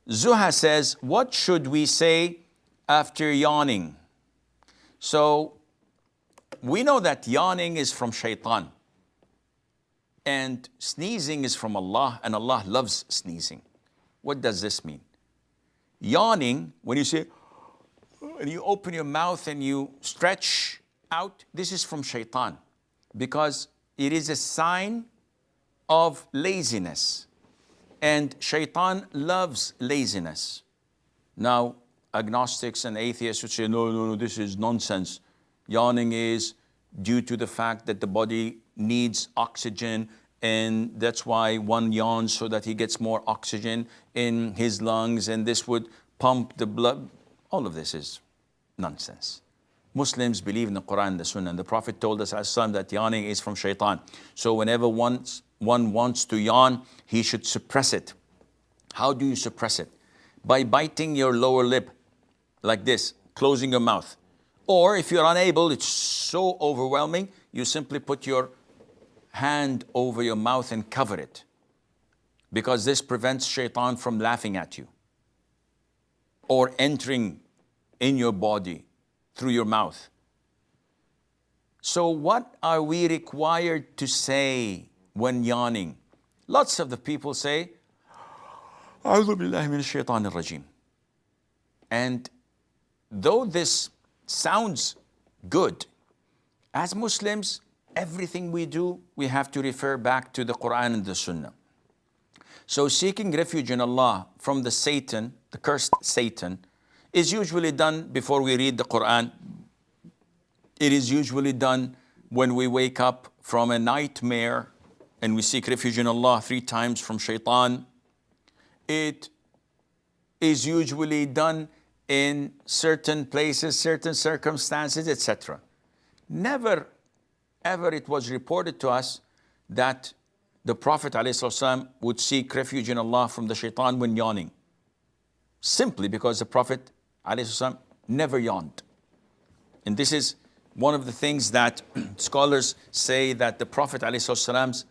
Zuha says, what should we say after yawning? So we know that yawning is from shaitan and sneezing is from Allah, and Allah loves sneezing. What does this mean? Yawning, when you say, and you open your mouth and you stretch out, this is from shaitan because it is a sign of laziness, and shaitan loves laziness. Now, agnostics and atheists would say, no, this is nonsense. Yawning is due to the fact that the body needs oxygen, and that's why one yawns so that he gets more oxygen in his lungs, and this would pump the blood. All of this is nonsense. Muslims believe in the Quran and the Sunnah, and the Prophet told us that yawning is from shaitan. So whenever one wants to yawn, he should suppress it. How do you suppress it? By biting your lower lip like this, closing your mouth. Or if you're unable, it's so overwhelming, you simply put your hand over your mouth and cover it, because this prevents shaitan from laughing at you or entering in your body through your mouth. So what are we required to say when yawning? Lots of the people say, audhu billahi minashaitanir rajim. And though this sounds good, as Muslims, everything we do, we have to refer back to the Quran and the Sunnah. So seeking refuge in Allah from the Satan, the cursed Satan, is usually done before we read the Quran. It is usually done when we wake up from a nightmare and we seek refuge in Allah 3 times from shaitan. It is usually done in certain places, certain circumstances, etc. Never, ever it was reported to us that the Prophet ﷺ would seek refuge in Allah from the shaitan when yawning. Simply because the Prophet ﷺ never yawned. And this is one of the things that scholars say, that the Prophet ﷺ's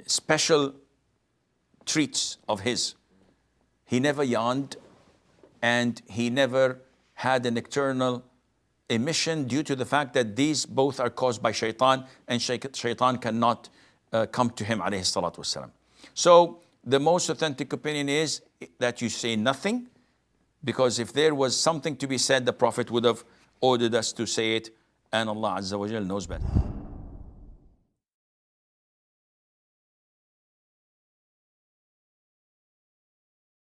special treats of his. He never yawned, and he never had an nocturnal emission, due to the fact that these both are caused by shaitan, and shaitan cannot come to him, alayhi salatu wasalam. So the most authentic opinion is that you say nothing, because if there was something to be said, the Prophet would have ordered us to say it, and Allah Azza wa Jal knows better.